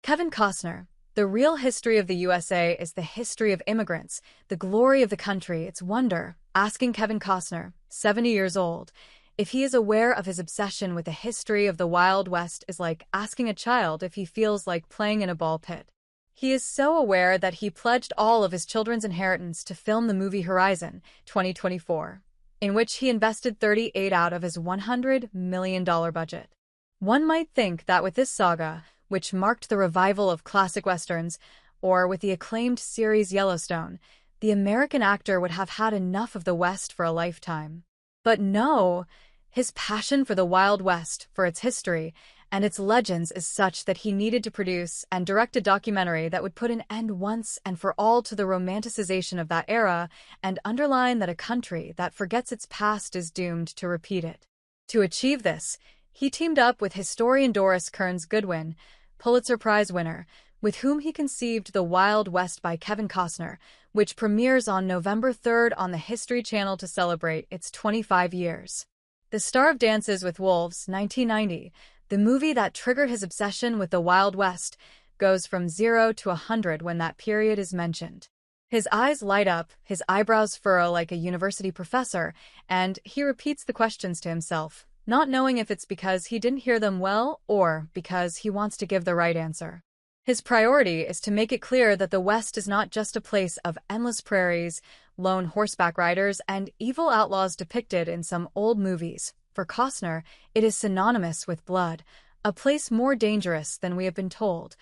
Kevin Costner. The real history of the USA is the history of immigrants, the glory of the country, its wonder. Asking Kevin Costner, 70 years old, if he is aware of his obsession with the history of the Wild West is like asking a child if he feels like playing in a ball pit. He is so aware that he pledged all of his children's inheritance to film the movie Horizon 2024, in which he invested 38 out of his $100 million budget. One might think that with this saga, which marked the revival of classic westerns, or with the acclaimed series Yellowstone, the American actor would have had enough of the West for a lifetime. But no, his passion for the Wild West, for its history, and its legends is such that he needed to produce and direct a documentary that would put an end once and for all to the romanticization of that era and underline that a country that forgets its past is doomed to repeat it. To achieve this, he teamed up with historian Doris Kearns Goodwin, Pulitzer Prize winner, with whom he conceived The Wild West by Kevin Costner, which premieres on November 3rd on the History Channel to celebrate its 25 years. The star of Dances with Wolves, 1990, the movie that triggered his obsession with the Wild West, goes from 0 to 100 when that period is mentioned. His eyes light up, his eyebrows furrow like a university professor, and he repeats the questions to himself, not knowing if it's because he didn't hear them well or because he wants to give the right answer. His priority is to make it clear that the West is not just a place of endless prairies, lone horseback riders, and evil outlaws depicted in some old movies. For Costner, it is synonymous with blood, a place more dangerous than we have been told,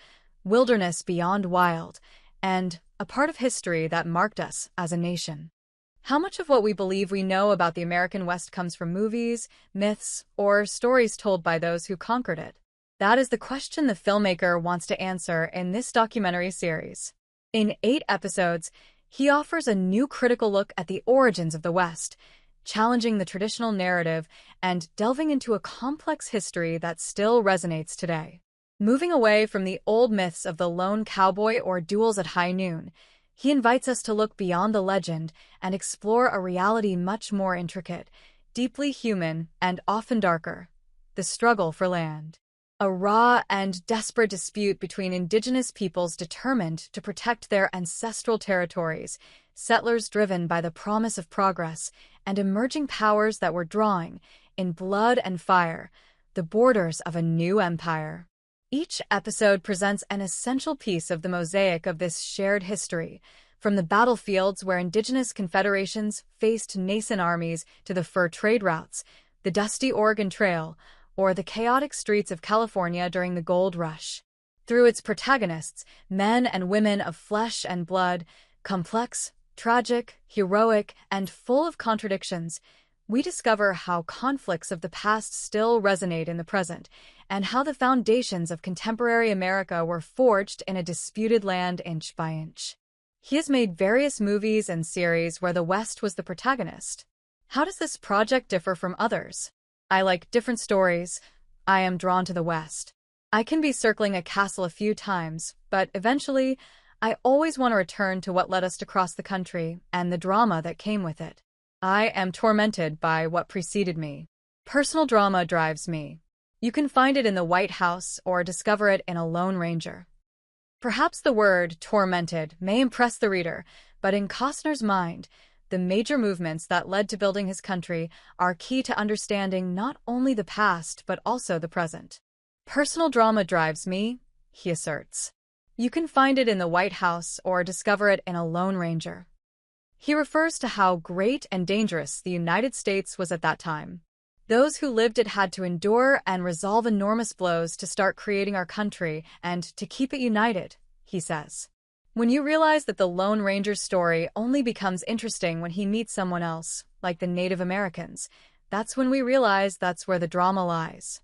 wilderness beyond wild, and a part of history that marked us as a nation. How much of what we believe we know about the American West comes from movies, myths, or stories told by those who conquered it? That is the question the filmmaker wants to answer in this documentary series. In 8 episodes, he offers a new critical look at the origins of the West, challenging the traditional narrative and delving into a complex history that still resonates today. Moving away from the old myths of the lone cowboy or duels at high noon, he invites us to look beyond the legend and explore a reality much more intricate, deeply human, and often darker: the struggle for land. A raw and desperate dispute between indigenous peoples determined to protect their ancestral territories, settlers driven by the promise of progress, and emerging powers that were drawing, in blood and fire, the borders of a new empire. Each episode presents an essential piece of the mosaic of this shared history, from the battlefields where indigenous confederations faced nascent armies to the fur trade routes, the dusty Oregon Trail, or the chaotic streets of California during the gold rush. Through its protagonists, men and women of flesh and blood, complex, tragic, heroic, and full of contradictions, we discover how conflicts of the past still resonate in the present, and how the foundations of contemporary America were forged in a disputed land inch by inch. He has made various movies and series where the West was the protagonist. How does this project differ from others? I like different stories. I am drawn to the West. I can be circling a castle a few times, but eventually, I always want to return to what led us to cross the country and the drama that came with it. I am tormented by what preceded me. Personal drama drives me. You can find it in the White House or discover it in a Lone Ranger. Perhaps the word tormented may impress the reader, but in Costner's mind, the major movements that led to building his country are key to understanding not only the past but also the present. Personal drama drives me, he asserts. You can find it in the White House or discover it in a Lone Ranger. He refers to how great and dangerous the United States was at that time. Those who lived it had to endure and resolve enormous blows to start creating our country and to keep it united, he says. When you realize that the Lone Ranger's story only becomes interesting when he meets someone else, like the Native Americans, that's when we realize that's where the drama lies.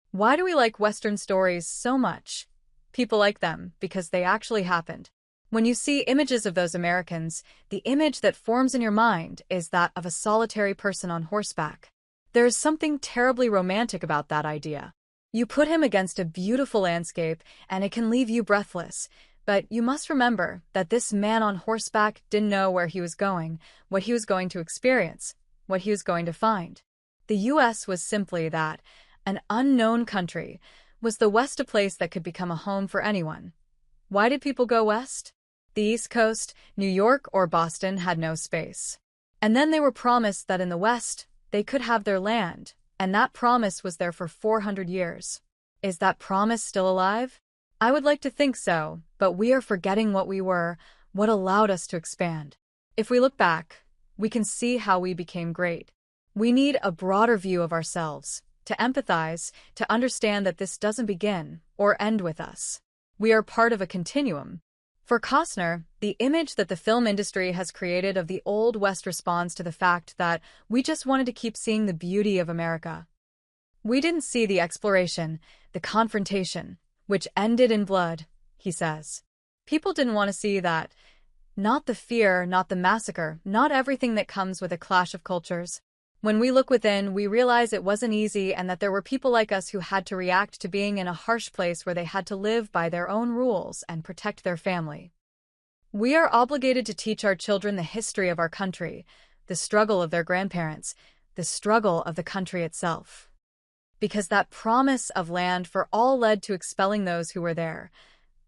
Why do we like Western stories so much? People like them because they actually happened. When you see images of those Americans, the image that forms in your mind is that of a solitary person on horseback. There is something terribly romantic about that idea. You put him against a beautiful landscape, and it can leave you breathless. But you must remember that this man on horseback didn't know where he was going, what he was going to experience, what he was going to find. The U.S. was simply that, an unknown country, Was the West a place that could become a home for anyone? Why did people go west? The East Coast, New York or Boston had no space. And then they were promised that in the West, they could have their land, and that promise was there for 400 years. Is that promise still alive? I would like to think so, but we are forgetting what we were, what allowed us to expand. If we look back, we can see how we became great. We need a broader view of ourselves, to empathize, to understand that this doesn't begin or end with us. We are part of a continuum. For Costner, the image that the film industry has created of the Old West responds to the fact that we just wanted to keep seeing the beauty of America. We didn't see the exploration, the confrontation, which ended in blood, he says. People didn't want to see that. Not the fear, not the massacre, not everything that comes with a clash of cultures. When we look within, we realize it wasn't easy and that there were people like us who had to react to being in a harsh place where they had to live by their own rules and protect their family. We are obligated to teach our children the history of our country, the struggle of their grandparents, the struggle of the country itself. Because that promise of land for all led to expelling those who were there.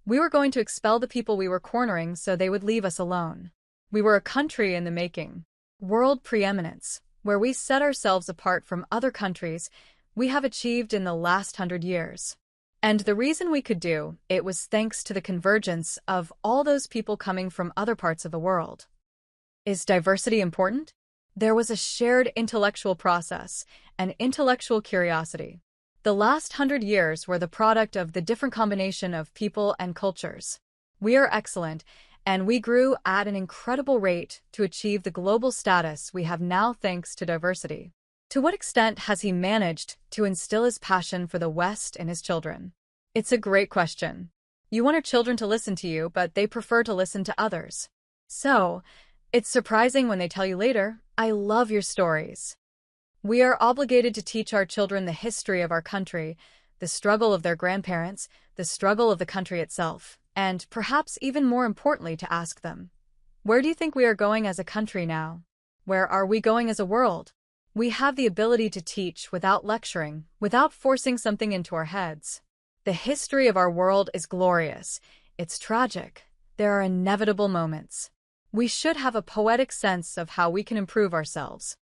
We were going to expel the people we were cornering so they would leave us alone. We were a country in the making. World preeminence, where we set ourselves apart from other countries, we have achieved in the last 100 years. And the reason we could do it was thanks to the convergence of all those people coming from other parts of the world. Is diversity important? There was a shared intellectual process, an intellectual curiosity. The last 100 years were the product of the different combination of people and cultures. We are excellent, and we grew at an incredible rate to achieve the global status we have now thanks to diversity. To what extent has he managed to instill his passion for the West in his children? It's a great question. You want your children to listen to you, but they prefer to listen to others. So, it's surprising when they tell you later, "I love your stories." We are obligated to teach our children the history of our country, the struggle of their grandparents, the struggle of the country itself, and perhaps even more importantly to ask them, where do you think we are going as a country now? Where are we going as a world? We have the ability to teach without lecturing, without forcing something into our heads. The history of our world is glorious. It's tragic. There are inevitable moments. We should have a poetic sense of how we can improve ourselves.